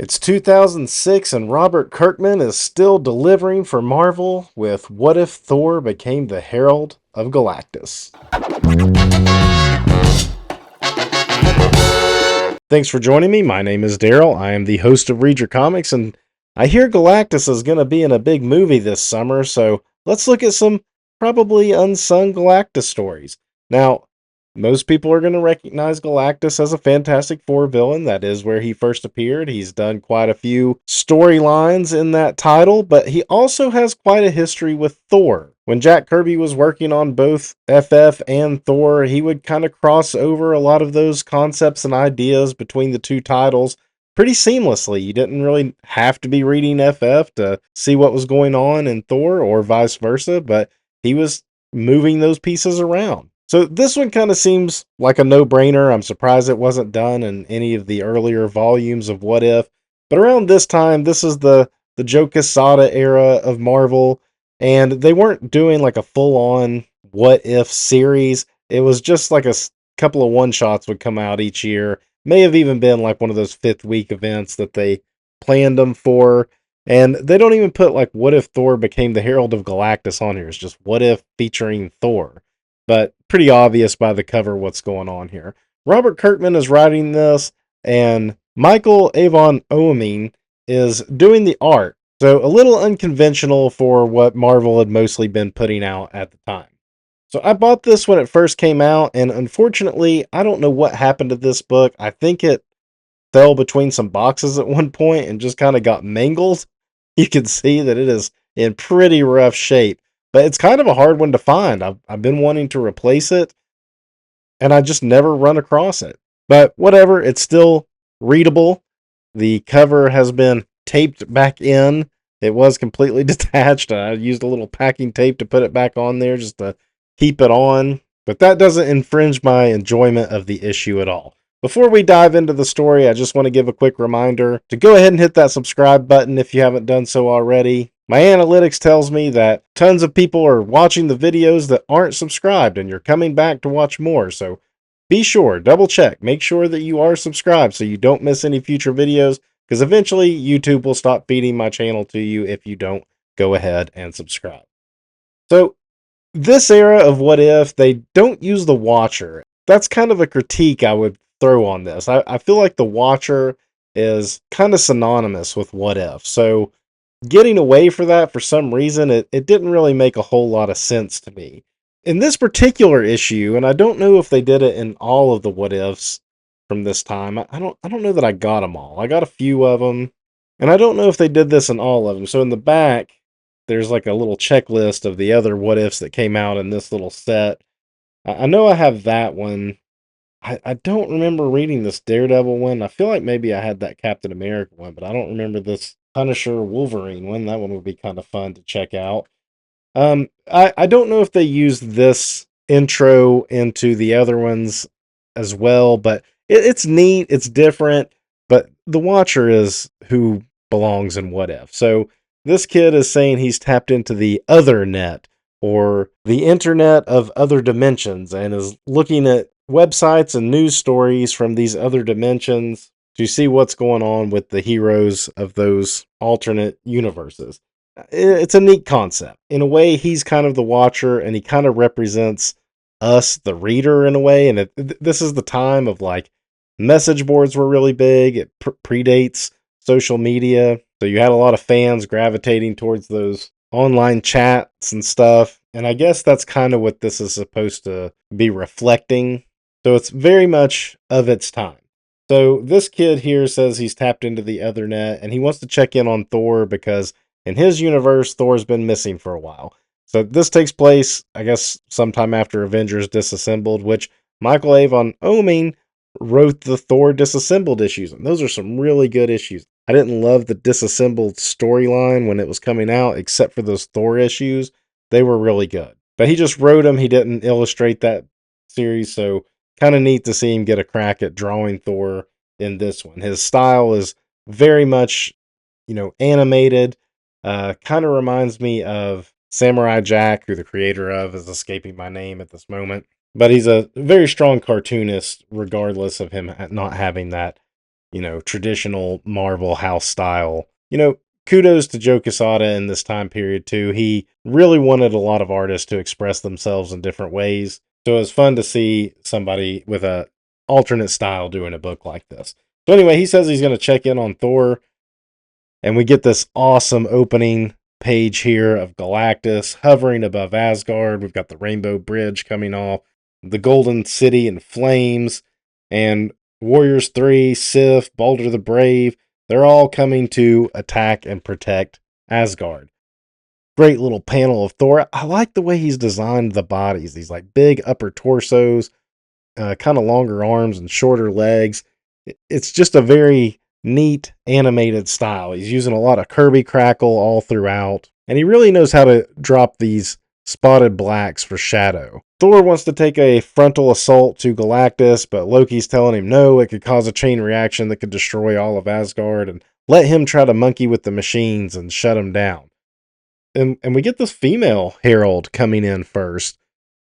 It's 2006 and Robert Kirkman is still delivering for Marvel with What If Thor Became the Herald of Galactus. Thanks for joining me. My name is Daryl. I am the host of Read Your Comics, and I hear Galactus is going to be in a big movie this summer, so let's look at some probably unsung Galactus stories. Now, most people are going to recognize Galactus as a Fantastic Four villain. That is where he first appeared. He's done quite a few storylines in that title, but he also has quite a history with Thor. When Jack Kirby was working on both FF and Thor, he would kind of cross over a lot of those concepts and ideas between the two titles pretty seamlessly. You didn't really have to be reading FF to see what was going on in Thor or vice versa, but he was moving those pieces around. So this one kind of seems like a no-brainer. I'm surprised it wasn't done in any of the earlier volumes of What If. But around this time, this is the Joe Quesada era of Marvel, and they weren't doing like a full-on What If series. It was just like a couple of one-shots would come out each year. May have even been like one of those fifth week events that they planned them for. And they don't even put like What If Thor Became the Herald of Galactus on here. It's just What If featuring Thor. But pretty obvious by the cover what's going on here. Robert Kirkman is writing this, and Michael Avon Oeming is doing the art. So a little unconventional for what Marvel had mostly been putting out at the time. So I bought this when it first came out, and unfortunately, I don't know what happened to this book. I think it fell between some boxes at one point and just kind of got mangled. You can see that it is in pretty rough shape, but it's kind of a hard one to find. I've been wanting to replace it, and I just never run across it. But whatever, it's still readable. The cover has been taped back in. It was completely detached. I used a little packing tape to put it back on there just to keep it on. But that doesn't infringe my enjoyment of the issue at all. Before we dive into the story, I just want to give a quick reminder to go ahead and hit that subscribe button if you haven't done so already. My analytics tells me that tons of people are watching the videos that aren't subscribed, and you're coming back to watch more. So be sure, double check, make sure that you are subscribed so you don't miss any future videos, because eventually YouTube will stop feeding my channel to you if you don't go ahead and subscribe. So this era of What If, they don't use the Watcher. That's kind of a critique I would throw on this. I feel like the Watcher is kind of synonymous with What If. So getting away for that for some reason, it didn't really make a whole lot of sense to me. In this particular issue, and I don't know if they did it in all of the What Ifs from this time. I don't know that I got them all. I got a few of them, and I don't know if they did this in all of them. So in the back, there's like a little checklist of the other What Ifs that came out in this little set. I know I have that one. I don't remember reading this Daredevil one. I feel like maybe I had that Captain America one, but I don't remember this Punisher Wolverine one. That one would be kind of fun to check out. I don't know if they used this intro into the other ones as well, but it's neat. It's different, but the Watcher is who belongs in What If. So this kid is saying he's tapped into the other net, or the internet of other dimensions, and is looking at websites and news stories from these other dimensions to see what's going on with the heroes of those alternate universes. It's a neat concept. In a way, he's kind of the Watcher, and he kind of represents us, the reader, in a way. And this is the time of like message boards were really big. It predates social media. So you had a lot of fans gravitating towards those online chats and stuff. And I guess that's kind of what this is supposed to be reflecting. So it's very much of its time. So this kid here says he's tapped into the other net, and he wants to check in on Thor because in his universe, Thor's been missing for a while. So this takes place, I guess, sometime after Avengers Disassembled, which Michael Avon Oeming wrote the Thor Disassembled issues. And those are some really good issues. I didn't love the Disassembled storyline when it was coming out, except for those Thor issues. They were really good. But he just wrote them. He didn't illustrate that series, so kind of neat to see him get a crack at drawing Thor in this one. His style is very much, animated. Kind of reminds me of Samurai Jack, who the creator of is escaping my name at this moment. But he's a very strong cartoonist, regardless of him not having that traditional Marvel house style. Kudos to Joe Quesada in this time period too. He really wanted a lot of artists to express themselves in different ways. So it was fun to see somebody with a alternate style doing a book like this. So anyway, he says he's going to check in on Thor, and we get this awesome opening page here of Galactus hovering above Asgard. We've got the Rainbow Bridge coming off, the Golden City in flames, and Warriors 3, Sif, Balder the Brave, they're all coming to attack and protect Asgard. Great little panel of Thor. I like the way he's designed the bodies. These like big upper torsos, kind of longer arms and shorter legs. It's just a very neat animated style. He's using a lot of Kirby crackle all throughout, and he really knows how to drop these spotted blacks for shadow. Thor wants to take a frontal assault to Galactus, but Loki's telling him no, it could cause a chain reaction that could destroy all of Asgard, and let him try to monkey with the machines and shut him down. And we get this female Herald coming in first,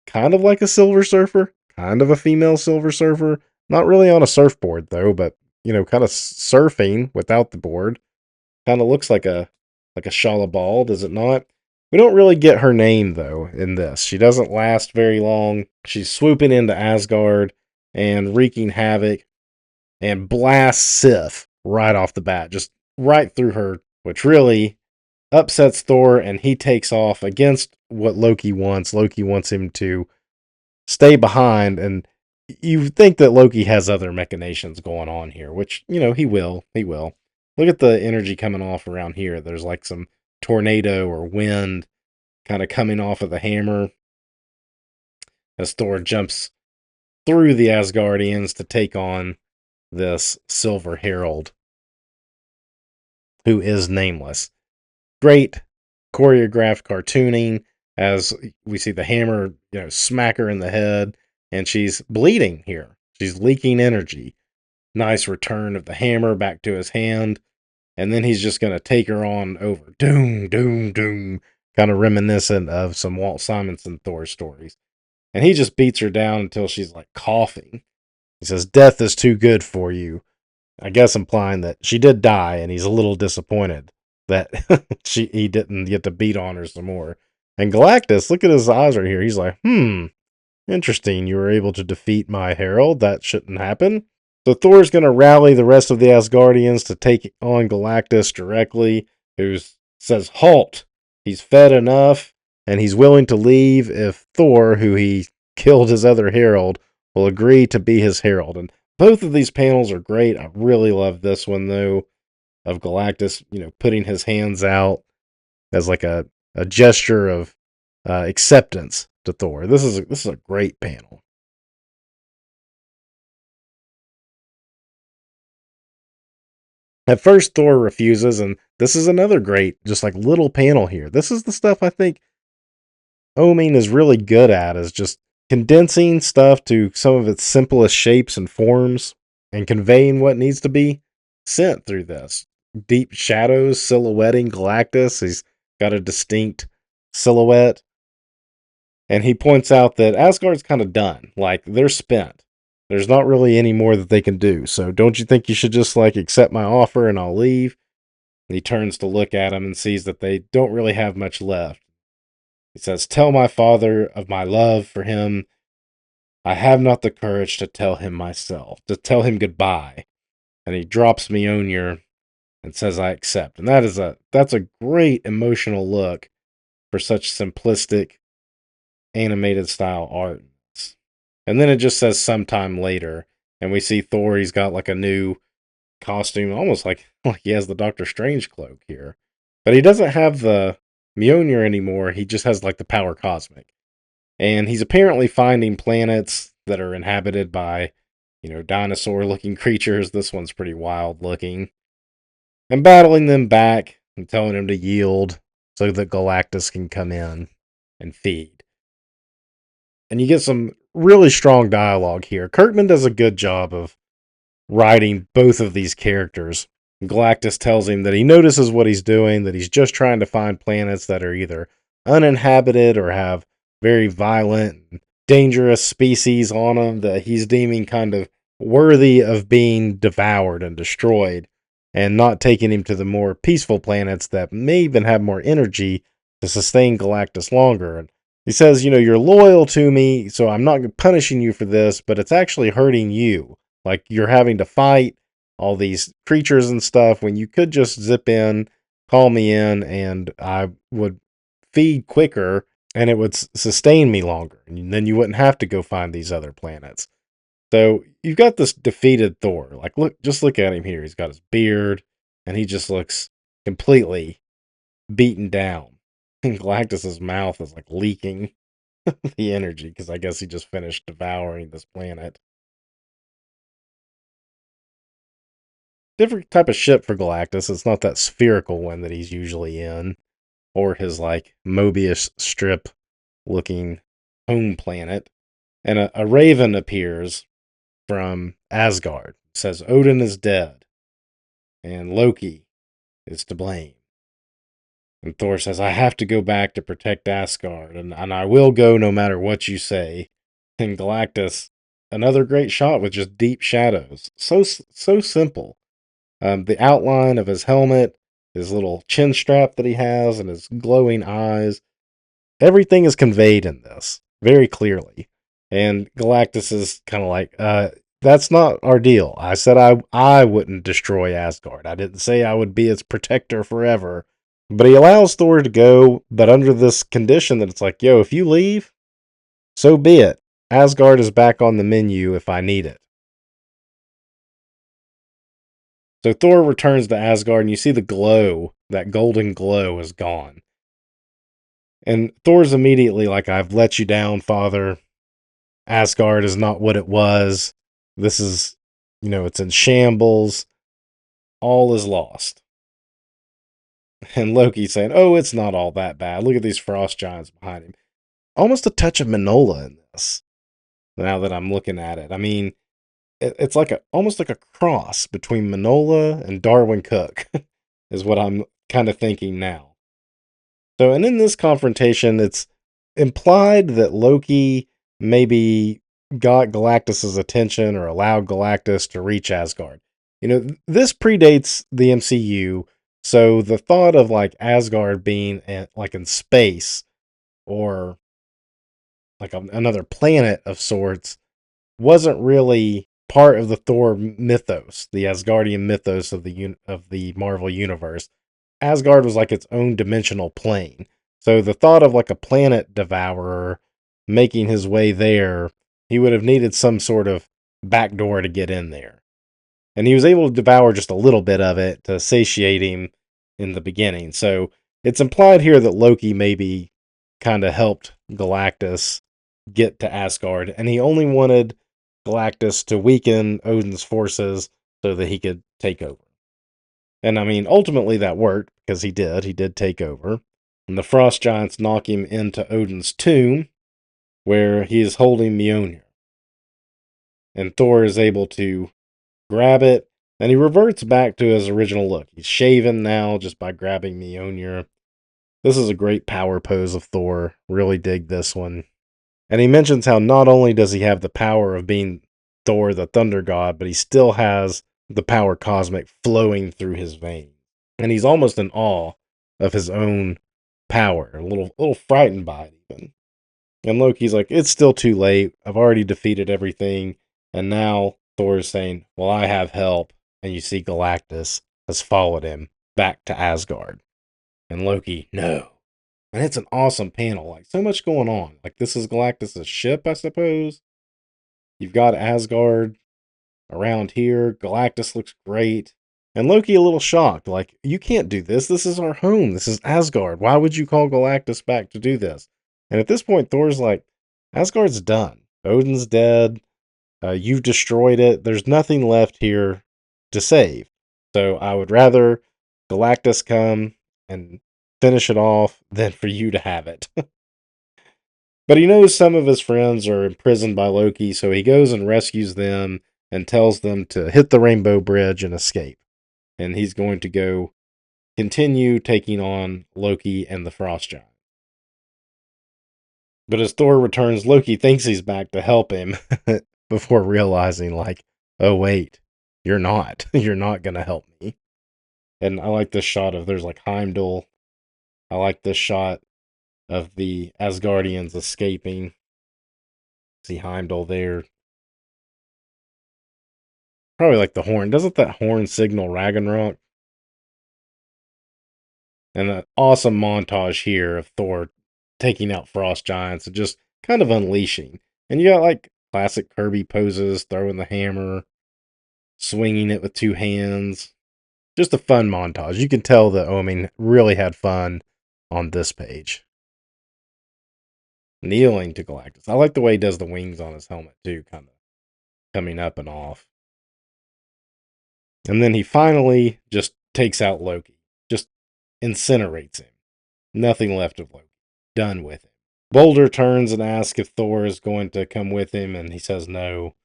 kind of like a Silver Surfer, kind of a female Silver Surfer, not really on a surfboard though, but kind of surfing without the board. Kind of looks like a Shala ball, does it not? We don't really get her name, though, in this. She doesn't last very long. She's swooping into Asgard and wreaking havoc and blasts Sif right off the bat, just right through her, which really upsets Thor, and he takes off against what Loki wants. Loki wants him to stay behind, and you think that Loki has other machinations going on here, which, he will. He will. Look at the energy coming off around here. There's like some tornado or wind kind of coming off of the hammer as Thor jumps through the Asgardians to take on this Silver Herald, who is nameless. Great choreographed cartooning as we see the hammer, smack her in the head, and she's bleeding here. She's leaking energy. Nice return of the hammer back to his hand. And then he's just going to take her on over. Doom, doom, doom. Kind of reminiscent of some Walt Simonson Thor stories. And he just beats her down until she's like coughing. He says, "Death is too good for you." I guess implying that she did die, and he's a little disappointed that he didn't get to beat on her some more. And Galactus, look at his eyes right here. He's like, interesting. You were able to defeat my herald. That shouldn't happen. So Thor's going to rally the rest of the Asgardians to take on Galactus directly, who says, halt. He's fed enough, and he's willing to leave if Thor, who he killed his other herald, will agree to be his herald. And both of these panels are great. I really love this one, though, of Galactus, putting his hands out as like a gesture of acceptance to Thor. This is a great panel. At first, Thor refuses, and this is another great, just like little panel here. This is the stuff I think Oeming is really good at, is just condensing stuff to some of its simplest shapes and forms and conveying what needs to be sent through this. Deep shadows silhouetting Galactus. He's got a distinct silhouette. And he points out that Asgard's kind of done. Like, they're spent. There's not really any more that they can do. So don't you think you should just accept my offer and I'll leave? And he turns to look at him and sees that they don't really have much left. He says, "Tell my father of my love for him. I have not the courage to tell him myself, to tell him goodbye." And he drops Mjolnir and says, "I accept." And that's a great emotional look for such simplistic animated style art. And then it just says sometime later, and we see Thor, he's got like a new costume, almost like he has the Doctor Strange cloak here. But he doesn't have the Mjolnir anymore, he just has like the power cosmic. And he's apparently finding planets that are inhabited by, dinosaur-looking creatures. This one's pretty wild looking. And battling them back and telling him to yield so that Galactus can come in and feed. And you get some really strong dialogue here. Kirkman does a good job of writing both of these characters. Galactus tells him that he notices what he's doing, that he's just trying to find planets that are either uninhabited or have very violent, dangerous species on them that he's deeming kind of worthy of being devoured and destroyed, and not taking him to the more peaceful planets that may even have more energy to sustain Galactus longer. And he says, you're loyal to me, so I'm not punishing you for this, but it's actually hurting you. Like, you're having to fight all these creatures and stuff when you could just zip in, call me in, and I would feed quicker and it would sustain me longer. And then you wouldn't have to go find these other planets. So you've got this defeated Thor. Like, just look at him here. He's got his beard, and he just looks completely beaten down. And Galactus's mouth is like leaking the energy because I guess he just finished devouring this planet. Different type of ship for Galactus. It's not that spherical one that he's usually in, or his like Mobius strip looking home planet. And a raven appears from Asgard. It says Odin is dead, and Loki is to blame. And Thor says, I have to go back to protect Asgard, and I will go no matter what you say. And Galactus, another great shot with just deep shadows. So simple. The outline of his helmet, his little chin strap that he has, and his glowing eyes. Everything is conveyed in this very clearly. And Galactus is kind of like, that's not our deal. I said I wouldn't destroy Asgard. I didn't say I would be its protector forever. But he allows Thor to go, but under this condition that it's like, yo, if you leave, so be it. Asgard is back on the menu if I need it. So Thor returns to Asgard, and you see the glow, that golden glow is gone. And Thor's immediately like, I've let you down, Father. Asgard is not what it was. This is, it's in shambles. All is lost. And Loki saying, oh, it's not all that bad. Look at these frost giants behind him. Almost a touch of Minola in this, now that I'm looking at it. I mean, it's like almost like a cross between Minola and Darwin Cook, is what I'm kind of thinking now. So, and in this confrontation, it's implied that Loki maybe got Galactus's attention or allowed Galactus to reach Asgard. This predates the MCU, so the thought of like Asgard being like in space or like another planet of sorts wasn't really part of the Thor mythos, the Asgardian mythos of the Marvel universe. Asgard was like its own dimensional plane. So the thought of like a planet devourer making his way there, he would have needed some sort of back door to get in there. And he was able to devour just a little bit of it to satiate him in the beginning. So it's implied here that Loki maybe kind of helped Galactus get to Asgard, and he only wanted Galactus to weaken Odin's forces so that he could take over. And I mean, ultimately that worked because he did. He did take over. And the frost giants knock him into Odin's tomb, where he is holding Mjolnir. And Thor is able to grab it, and he reverts back to his original look. He's shaven now just by grabbing Mjolnir. This is a great power pose of Thor. Really dig this one. And he mentions how not only does he have the power of being Thor, the thunder god, but he still has the power cosmic flowing through his veins. And he's almost in awe of his own power, a little frightened by it even. And Loki's like, it's still too late. I've already defeated everything. And now Thor is saying, well, I have help. And you see Galactus has followed him back to Asgard. And Loki, no. And it's an awesome panel. Like, so much going on. Like, this is Galactus' ship, I suppose. You've got Asgard around here. Galactus looks great. And Loki a little shocked. Like, you can't do this. This is our home. This is Asgard. Why would you call Galactus back to do this? And at this point, Thor's like, Asgard's done. Odin's dead. You've destroyed it. There's nothing left here to save. So I would rather Galactus come and finish it off than for you to have it. But he knows some of his friends are imprisoned by Loki, so he goes and rescues them and tells them to hit the Rainbow Bridge and escape. And he's going to go continue taking on Loki and the Frost Giant. But as Thor returns, Loki thinks he's back to help him before realizing, like, oh wait, you're not. You're not gonna help me. And I like this shot of there's like Heimdall. I like this shot of the Asgardians escaping. See Heimdall there. Probably like the horn. Doesn't that horn signal Ragnarok? And an awesome montage here of Thor taking out frost giants and just kind of unleashing. And you got like classic Kirby poses, throwing the hammer, swinging it with two hands. Just a fun montage. You can tell that Oeming really had fun on this page. Kneeling to Galactus. I like the way he does the wings on his helmet too, kind of coming up and off. And then he finally just takes out Loki. Just incinerates him. Nothing left of Loki. Done with him. Boulder turns and asks if Thor is going to come with him, and he says no.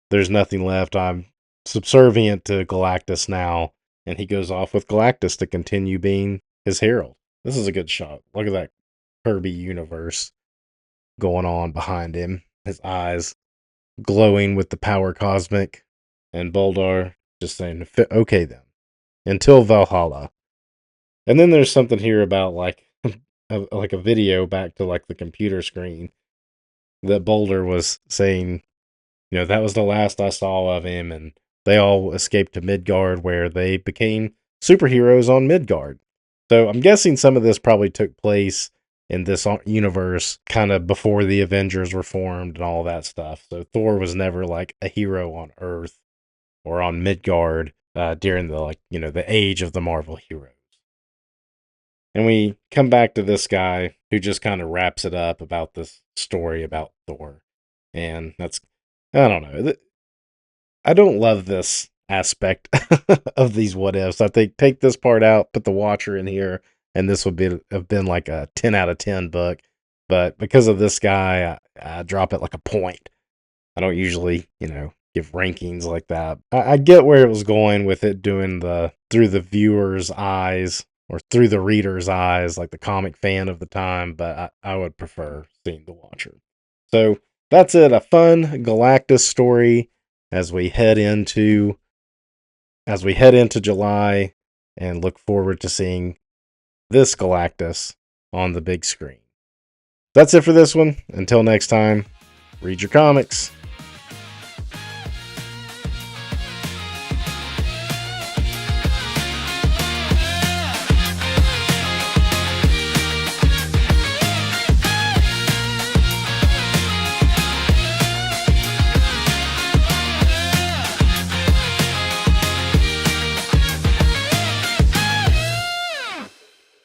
There's nothing left. I'm subservient to Galactus now. And he goes off with Galactus to continue being his herald. This is a good shot. Look at that Kirby universe going on behind him. His eyes glowing with the power cosmic. And Boldar just saying, okay then. Until Valhalla. And then there's something here about like a video back to like the computer screen that Boulder was saying, that was the last I saw of him, and they all escaped to Midgard where they became superheroes on Midgard. So I'm guessing some of this probably took place in this universe kind of before the Avengers were formed and all that stuff. So Thor was never like a hero on Earth or on Midgard during the age of the Marvel heroes. And we come back to this guy who just kind of wraps it up about this story about Thor. And that's, I don't know. I don't love this aspect of these what ifs. I think take this part out, put the Watcher in here, and this would have been like a 10 out of 10 book. But because of this guy, I drop it like a point. I don't usually, give rankings like that. I get where it was going with it doing through the viewer's eyes or through the reader's eyes, like the comic fan of the time, but I would prefer seeing the Watcher. So that's it. A fun Galactus story as we head into July and look forward to seeing this Galactus on the big screen. That's it for this one. Until next time, read your comics.